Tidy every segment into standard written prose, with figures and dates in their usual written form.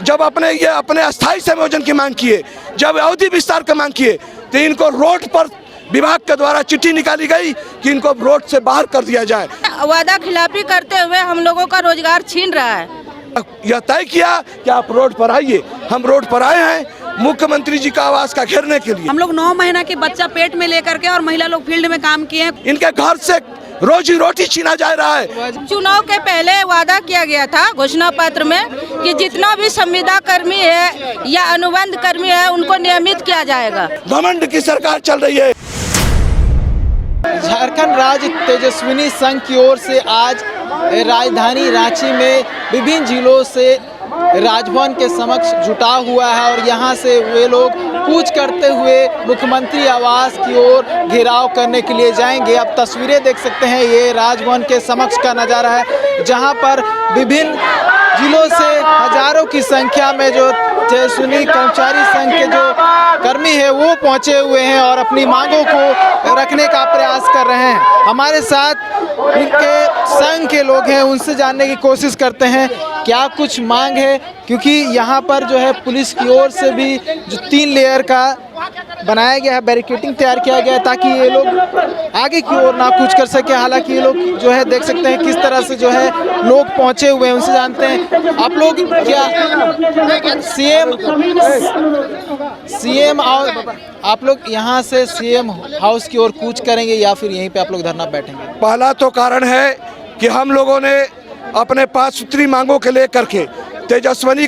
जब अपने अस्थायी समायोजन की मांग किए, जब अवधि विस्तार की मांग किए, तो इनको रोड पर विभाग के द्वारा चिट्ठी निकाली गई कि इनको रोड से बाहर कर दिया जाए। वादा खिलाफी करते हुए हम लोगों का रोजगार छीन रहा है। यह तय किया कि आप रोड पर आइए। हम रोड पर आए हैं मुख्यमंत्री जी का आवास का घेरने के लिए। हम लोग 9 महीना के बच्चा पेट में लेकर के और महिला लोग फील्ड में काम किए। इनके घर से रोजी रोटी छीना जा रहा है। चुनाव के पहले वादा किया गया था घोषणा पत्र में कि जितना भी संविदा कर्मी है या अनुबंध कर्मी है उनको नियमित किया जाएगा। घमंड की सरकार चल रही है। झारखंड राज्य तेजस्विनी संघ की ओर से आज राजधानी रांची में विभिन्न जिलों से राजभवन के समक्ष जुटा हुआ है और यहां से वे लोग कूच करते हुए मुख्यमंत्री आवास की ओर घेराव करने के लिए जाएंगे। आप तस्वीरें देख सकते हैं, ये राजभवन के समक्ष का नज़ारा है जहां पर विभिन्न जिलों से हजारों की संख्या में जो तेजस्विनी कर्मचारी संघ के जो कर्मी है वो पहुंचे हुए हैं और अपनी मांगों को रखने का प्रयास कर रहे हैं। हमारे साथ उनके संघ के लोग हैं, उनसे जानने की कोशिश करते हैं क्या कुछ मांग है, क्योंकि यहाँ पर जो है पुलिस की ओर से भी जो 3 लेयर का बनाया गया है, बैरिकेडिंग तैयार किया गया है ताकि ये लोग आगे की ओर ना कुछ कर सके। हालांकि ये लोग जो है देख सकते हैं किस तरह से जो है लोग पहुंचे हुए हैं, उनसे जानते हैं आप लोग क्या सीएम आप लोग यहाँ से सीएम हाउस की ओर कूच करेंगे या फिर यहीं पे आप लोग धरना बैठेंगे? पहला तो कारण है कि हम लोगों ने अपने 5 सूत्री मांगों के लेकर के तेजस्विनी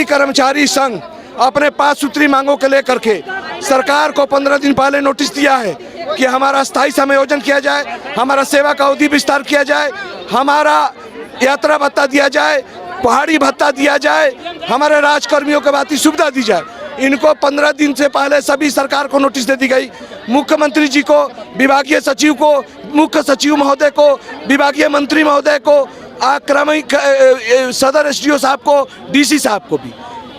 कर्मचारी संघ अपने 5 सूत्री मांगों के लेकर के सरकार को 15 दिन पहले नोटिस दिया है कि हमारा स्थायी समायोजन किया जाए, हमारा सेवा का अवधि विस्तार किया जाए, हमारा यात्रा भत्ता दिया जाए, पहाड़ी भत्ता दिया जाए, हमारे राजकर्मियों को बाती सुविधा दी जाए। इनको 15 दिन से पहले सभी सरकार को नोटिस दे दी गई। मुख्यमंत्री जी को, विभागीय सचिव को, मुख्य सचिव महोदय को, विभागीय मंत्री महोदय को, आक्रमक सदर एसडीओ साहब को, डीसी साहब को भी,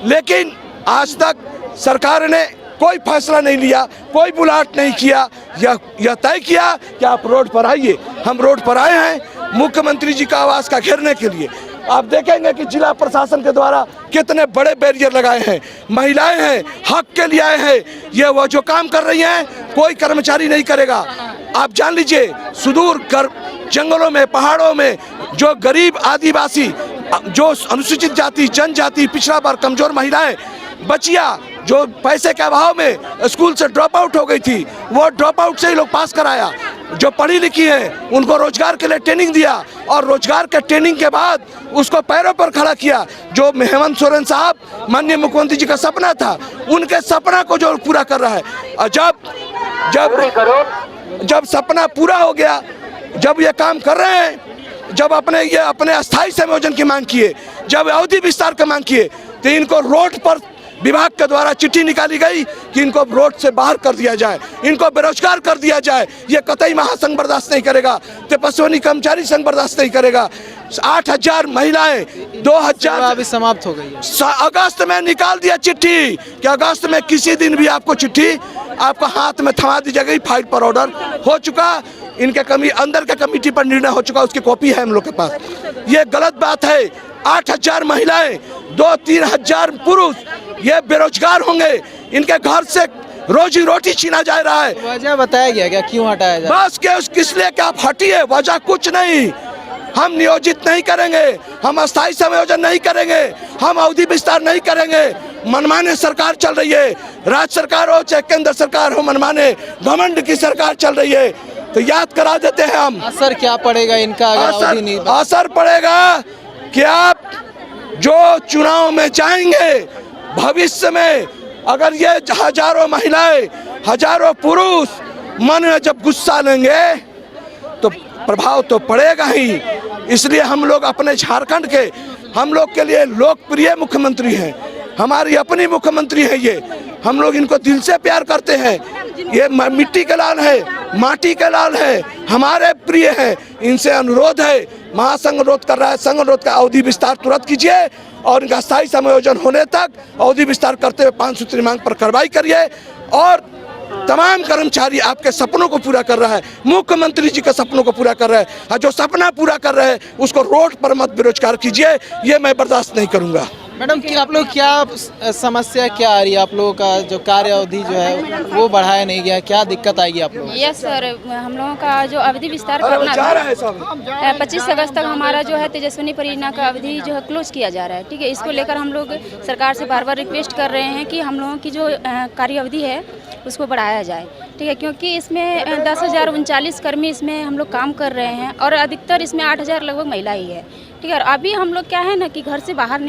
लेकिन आज तक सरकार ने कोई फैसला नहीं लिया, कोई बुलाहट नहीं किया। यह तय किया कि आप रोड पर आइए। हम रोड पर आए हैं मुख्यमंत्री जी का आवास का घेरने के लिए। आप देखेंगे कि जिला प्रशासन के द्वारा कितने बड़े बैरियर लगाए हैं। महिलाएं हैं, हक के लिए आए हैं। ये वो जो काम कर रही हैं कोई कर्मचारी नहीं करेगा। आप जान लीजिए सुदूर जंगलों में, पहाड़ों में जो गरीब आदिवासी, जो अनुसूचित जाति, जनजाति, पिछड़ा वर्ग, कमजोर महिलाएं, बचिया जो पैसे के अभाव में स्कूल से ड्रॉप आउट हो गई थी, वो ड्रॉप आउट से ही लोग पास कराया। जो पढ़ी लिखी हैं उनको रोजगार के लिए ट्रेनिंग दिया और रोजगार के ट्रेनिंग के बाद उसको पैरों पर खड़ा किया। जो हेमंत सोरेन साहब माननीय मुख्यमंत्री जी का सपना था, उनके सपना को जो पूरा कर रहा है। और जब सपना पूरा हो गया, जब ये काम कर रहे हैं, जब अपने अस्थायी समायोजन की मांग किए, जब अवधि विस्तार की मांग किए, तो इनको रोड पर विभाग के द्वारा चिट्ठी निकाली गई कि इनको रोड से बाहर कर दिया जाए, इनको बेरोजगार कर दिया जाए। ये कतई महासंघ बर्दाश्त नहीं करेगा, तेजस्विनी कर्मचारी संघ बर्दाश्त नहीं करेगा। 8000 महिलाएं 2000 अभी समाप्त हो गई है। अगस्त में निकाल दिया चिट्ठी कि अगस्त में किसी दिन भी आपको चिट्ठी आपको हाथ में थमा दी जाएगी। फाइल पर ऑर्डर हो चुका, इनके अंदर के कमेटी पर निर्णय हो चुका, उसकी कॉपी है हम लोग के पास। ये गलत बात है। 8000 महिलाएं, 2-3 हजार पुरुष ये बेरोजगार होंगे। इनके घर से रोजी रोटी छीना जा रहा है। वजह बताया गया क्या, क्यों हटाया जाए? बस किस लिए कि आप हटिए, वजह कुछ नहीं। हम नियोजित नहीं करेंगे, हम अस्थायी समायोजन नहीं करेंगे, हम अवधि विस्तार नहीं करेंगे। मनमाने सरकार चल रही है, राज्य सरकार हो चाहे केंद्र सरकार हो, मनमाने घमंड की सरकार चल रही है। तो याद करा देते हैं हम। असर क्या पड़ेगा इनका? असर पड़ेगा कि आप जो चुनाव में जाएंगे भविष्य में, अगर ये हजारों महिलाएं, हजारों पुरुष मन में जब गुस्सा लेंगे तो प्रभाव तो पड़ेगा ही। इसलिए हम लोग अपने झारखंड के, हम लोग के लिए लोकप्रिय मुख्यमंत्री हैं, हमारी अपनी मुख्यमंत्री है ये। हम लोग इनको दिल से प्यार करते हैं। ये मिट्टी के लाल है, माटी के लाल है, हमारे प्रिय है। इनसे अनुरोध है, महासंघ अनुरोध कर रहा है, संघ अनुरोध का अवधि विस्तार तुरंत कीजिए और इनका स्थायी समायोजन होने तक अवधि विस्तार करते हुए 5 सूत्री मांग पर कार्रवाई करिए और तमाम कर्मचारी आपके सपनों को पूरा कर रहा है, मुख्यमंत्री जी के सपनों को पूरा कर रहा है, और जो सपना पूरा कर रहे हैं उसको रोड पर मत बेरोजगार कीजिए, ये मैं बर्दाश्त नहीं करूंगा। मैडम कि आप लोग क्या समस्या क्या आ रही है? आप लोगों का जो कार्य अवधि जो है वो बढ़ाया नहीं गया, क्या दिक्कत आएगी आप लोगों को? यस सर, हम लोगों का जो अवधि विस्तार करना था 25 अगस्त तक हमारा जो है तेजस्विनी परियोजना का अवधि जो है क्लोज किया जा रहा है। ठीक है, इसको लेकर हम लोग सरकार से बार बार रिक्वेस्ट कर रहे हैं कि हम लोगों की जो कार्य अवधि है उसको बढ़ाया जाए। ठीक है, क्योंकि इसमें 10,039 कर्मी इसमें हम लोग काम कर रहे हैं और अधिकतर इसमें 8,000 लगभग महिला ही है। ठीक है, और अभी हम लोग क्या है ना कि घर से बाहर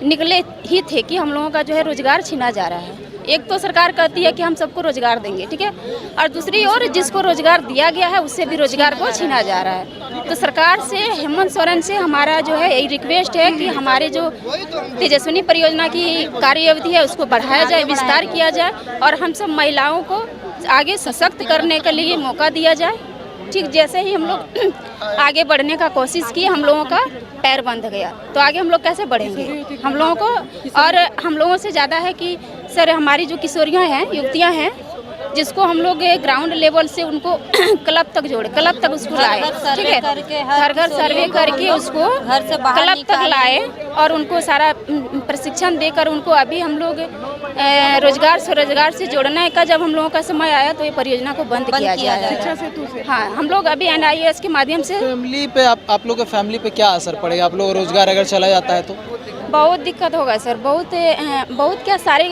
निकले ही थे कि हम लोगों का जो है रोजगार छीना जा रहा है। एक तो सरकार कहती है कि हम सबको रोजगार देंगे, ठीक है, और दूसरी ओर जिसको रोजगार दिया गया है उससे भी रोजगार को छीना जा रहा है। तो सरकार से, हेमंत सोरेन से हमारा जो है यही रिक्वेस्ट है कि हमारे जो तेजस्विनी परियोजना की कार्य अवधि है उसको बढ़ाया जाए, विस्तार किया जाए और हम सब महिलाओं को आगे सशक्त करने के लिए मौका दिया जाए। ठीक जैसे ही हम लोग आगे बढ़ने का कोशिश की, हम लोगों का पैर बंध गया, तो आगे हम लोग कैसे बढ़ेंगे? हम लोगों को और हम लोगों से ज़्यादा है कि सर हमारी जो किशोरियाँ हैं, युवतियाँ हैं, जिसको हम लोग ग्राउंड लेवल से उनको क्लब तक जोड़े, क्लब तक उसको लाए, ठीक है, घर घर सर्वे करके उसको क्लब तक लाए और उनको सारा प्रशिक्षण देकर उनको अभी हम लोग रोजगार स्वरोजगार से जोड़ने का जब हम लोगों का समय आया तो ये परियोजना को बंद किया गया। हाँ, हम लोग अभी NIS के माध्यम से फैमिली पे आप लोग के फैमिली पे क्या असर पड़ेगा? आप लोग रोजगार अगर चला जाता है तो बहुत दिक्कत होगा सर, बहुत क्या सारे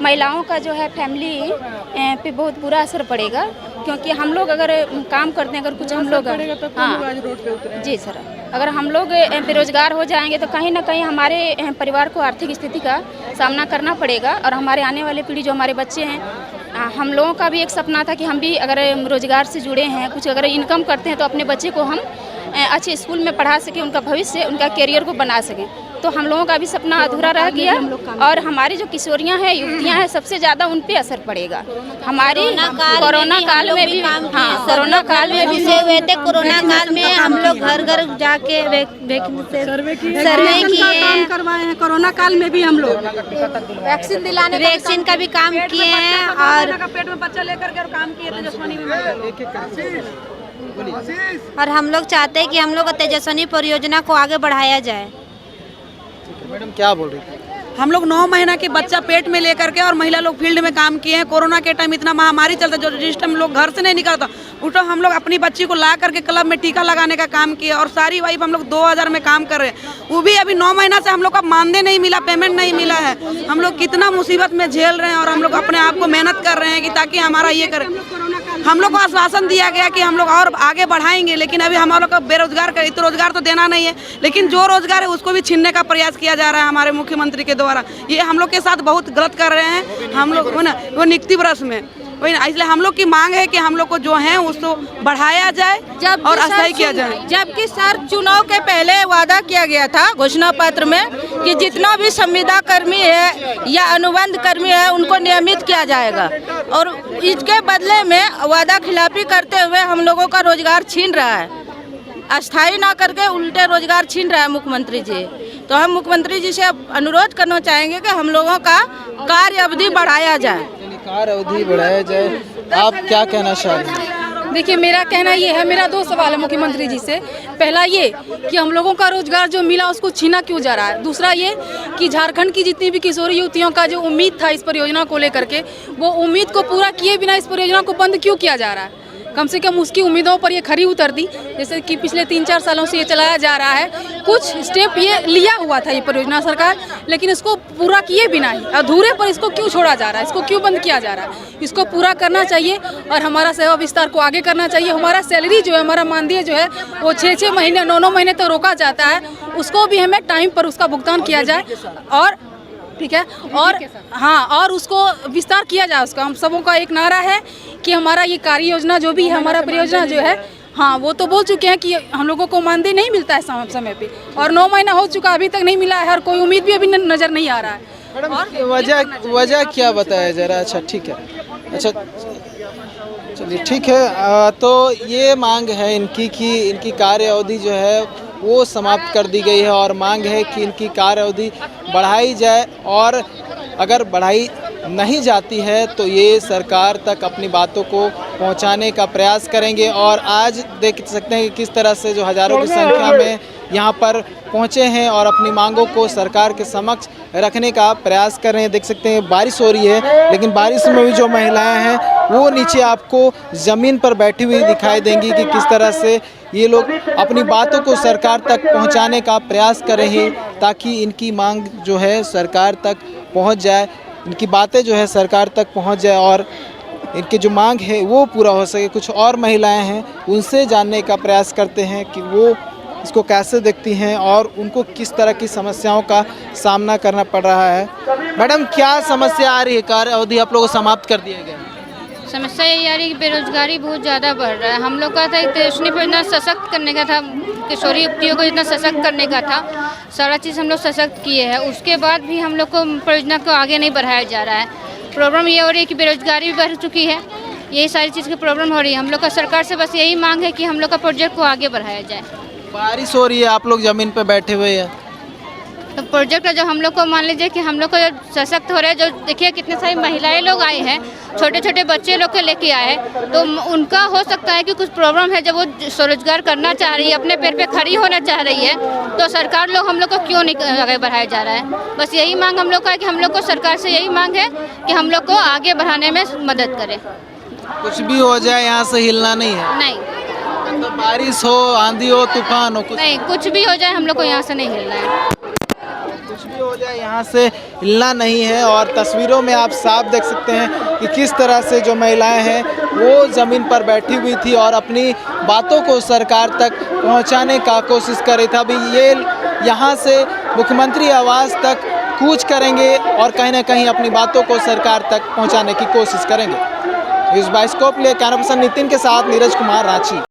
महिलाओं का जो है फैमिली पे बहुत बुरा असर पड़ेगा, क्योंकि हम लोग अगर काम करते हैं, अगर कुछ हम लोग हाँ जी सर, अगर हम लोग बेरोजगार हो जाएंगे तो कहीं ना कहीं हमारे परिवार को आर्थिक स्थिति का सामना करना पड़ेगा और हमारे आने वाले पीढ़ी जो हमारे बच्चे हैं, हम लोगों का भी एक सपना था कि हम भी अगर रोजगार से जुड़े हैं, कुछ अगर इनकम करते हैं तो अपने बच्चे को हम अच्छे स्कूल में पढ़ा सकें, उनका भविष्य, उनका करियर को बना सकें। तो हम लोगों का भी सपना अधूरा रह गया और हमारी जो किशोरियां हैं, युवतियां हैं, सबसे ज़्यादा उन पे असर पड़ेगा। हमारी कोरोना काल में भी कोरोना काल में भी हुए थे। कोरोना काल में हम लोग घर घर जाके सर्वे किए, काम करवाए हैं। कोरोना काल में भी हम लोग वैक्सीन का भी काम किए हैं और पेट में बच्चा लेकर के काम किए तेजस्विनी और हम लोग चाहते हैं कि हम लोग तेजस्विनी परियोजना को आगे बढ़ाया जाए। मैडम क्या बोल रही थी? हम लोग 9 महीना के बच्चा पेट में लेकर के और महिला लोग फील्ड में काम किए हैं। कोरोना के टाइम इतना महामारी चलता, जो जिस टाइम लोग घर से नहीं निकलता, उस टाइम हम लोग अपनी बच्ची को ला करके क्लब में टीका लगाने का काम किया और सारी वाइफ हम लोग 2000 में काम कर रहे हैं। वो भी अभी 9 महीना से हम लोग का मानदेय नहीं मिला, पेमेंट नहीं मिला है। हम लोग कितना मुसीबत में झेल रहे हैं और हम लोग अपने आप को मेहनत कर रहे हैं कि ताकि हमारा ये करें। हम लोग को आश्वासन दिया गया कि हम लोग और आगे बढ़ाएंगे, लेकिन अभी हम लोग को बेरोजगार कर, तो रोजगार तो देना नहीं है, लेकिन जो रोजगार है उसको भी छीनने का प्रयास किया जा रहा है हमारे मुख्यमंत्री के द्वारा। ये हम लोग के साथ बहुत गलत कर रहे हैं। हम लोग वो नियुक्ति वर्ष में इसलिए हम लोग की मांग है कि हम लोग को जो है उसको बढ़ाया जाए और अस्थायी किया जाए। जबकि सर चुनाव के पहले वादा किया गया था घोषणा पत्र में कि जितना भी संविदा कर्मी है या अनुबंध कर्मी है उनको नियमित किया जाएगा, और इसके बदले में वादा खिलाफी करते हुए हम लोगों का रोजगार छीन रहा है, अस्थायी ना करके उल्टे रोजगार छीन रहा है मुख्यमंत्री जी। तो हम मुख्यमंत्री जी से अनुरोध करना चाहेंगे कि हम लोगों का कार्य अवधि बढ़ाया जाए। कार्य अवधि बढ़ाया जाए, आप क्या कहना चाह रहे हैं? देखिए, मेरा कहना ये है, मेरा 2 सवाल है मुख्यमंत्री जी से। पहला ये कि हम लोगों का रोजगार जो मिला उसको छीना क्यों जा रहा है। दूसरा ये कि झारखंड की जितनी भी किशोरी युवतियों का जो उम्मीद था इस परियोजना को लेकर के, वो उम्मीद को पूरा किए बिना इस परियोजना को बंद क्यों किया जा रहा है। कम से कम उसकी उम्मीदों पर ये खरी उतर दी, जैसे कि पिछले 3-4 सालों से ये चलाया जा रहा है। कुछ स्टेप ये लिया हुआ था ये परियोजना सरकार, लेकिन इसको पूरा किए बिना ही अधूरे पर इसको क्यों छोड़ा जा रहा है, इसको क्यों बंद किया जा रहा है। इसको पूरा करना चाहिए और हमारा सेवा विस्तार को आगे करना चाहिए। हमारा सैलरी जो है, हमारा मानदेय जो है वो 6-6 महीने 9-9 महीने तक रोका जाता है, उसको भी हमें टाइम पर उसका भुगतान किया जाए और ठीक है, और हाँ, और उसको विस्तार किया जाए उसका। हम सबों का एक नारा है कि हमारा ये कार्य योजना जो भी है, हमारा परियोजना जो है, हाँ वो तो बोल चुके हैं कि हम लोगों को मानदेय नहीं मिलता है समय पे, और 9 महीना हो चुका अभी तक नहीं मिला है और कोई उम्मीद भी अभी नज़र नहीं आ रहा है। मैडम वजह क्या बताया जरा? अच्छा ठीक है, अच्छा चलिए ठीक है। तो ये मांग है इनकी कि इनकी कार्य अवधि जो है वो समाप्त कर दी गई है और मांग है कि इनकी कार्य अवधि बढ़ाई जाए, और अगर बढ़ाई नहीं जाती है तो ये सरकार तक अपनी बातों को पहुंचाने का प्रयास करेंगे। और आज देख सकते हैं कि किस तरह से जो हज़ारों की संख्या में यहाँ पर पहुँचे हैं और अपनी मांगों को सरकार के समक्ष रखने का प्रयास कर रहे हैं। देख सकते हैं बारिश हो रही है, लेकिन बारिश में भी जो महिलाएं हैं वो नीचे आपको ज़मीन पर बैठी हुई दिखाई देंगी कि किस तरह से ये लोग अपनी बातों को सरकार तक पहुंचाने का प्रयास कर रहे हैं, ताकि इनकी मांग जो है सरकार तक पहुंच जाए, इनकी बातें जो है सरकार तक पहुंच जाए और इनकी जो मांग है वो पूरा हो सके। कुछ और महिलाएं हैं, उनसे जानने का प्रयास करते हैं कि वो इसको कैसे देखती हैं और उनको किस तरह की समस्याओं का सामना करना पड़ रहा है। मैडम, क्या समस्या आ रही है? कार्य अवधि आप लोगों को समाप्त कर दिया गया? समस्या ये आ रही है कि बेरोजगारी बहुत ज़्यादा बढ़ रहा है। हम लोग का था तेजस्विनी पर इतना सशक्त करने का था, किशोरी युवतियों को इतना सशक्त करने का था, सारा चीज़ हम लोग सशक्त किए हैं। उसके बाद भी हम लोग को परियोजना को आगे नहीं बढ़ाया जा रहा है। प्रॉब्लम ये हो रही है कि बेरोजगारी भी बढ़ चुकी है, यही सारी चीज़ की प्रॉब्लम हो रही है। हम लोग का सरकार से बस यही मांग है कि हम लोग का प्रोजेक्ट को आगे बढ़ाया जाए। बारिश हो रही है, आप लोग ज़मीन पर बैठे हुए हैं, तो प्रोजेक्ट जो हम लोग को मान लीजिए कि हम लोग को सशक्त हो रहे हैं, जो देखिए कितने सारी महिलाएं लोग आए हैं, छोटे छोटे बच्चे लोग को लेके आए हैं, तो उनका हो सकता है कि कुछ प्रॉब्लम है, जब वो स्वरोजगार करना चाह रही है, अपने पैर पे खड़ी होना चाह रही है, तो सरकार लोग हम लोग को क्यों नहीं आगे बढ़ाया जा रहा है। बस यही मांग हम लोग का है कि हम लोग को सरकार से यही मांग है कि हम लोग को आगे बढ़ाने में मदद करे। कुछ भी हो जाए यहाँ से हिलना नहीं है? नहीं, तो बारिश हो, आंधी हो, तूफान हो, नहीं, कुछ भी हो जाए हम लोग को यहाँ से नहीं हिलना है। कुछ भी हो जाए यहाँ से हिलना नहीं है। और तस्वीरों में आप साफ देख सकते हैं कि किस तरह से जो महिलाएं हैं वो ज़मीन पर बैठी हुई थी और अपनी बातों को सरकार तक पहुँचाने का कोशिश कर रही था। अभी ये यहाँ से मुख्यमंत्री आवास तक कूच करेंगे और कहीं ना कहीं अपनी बातों को सरकार तक पहुँचाने की कोशिश करेंगे। इस बाइस्कोप लिए कैमरा पर्सन नितिन के साथ नीरज कुमार, रांची।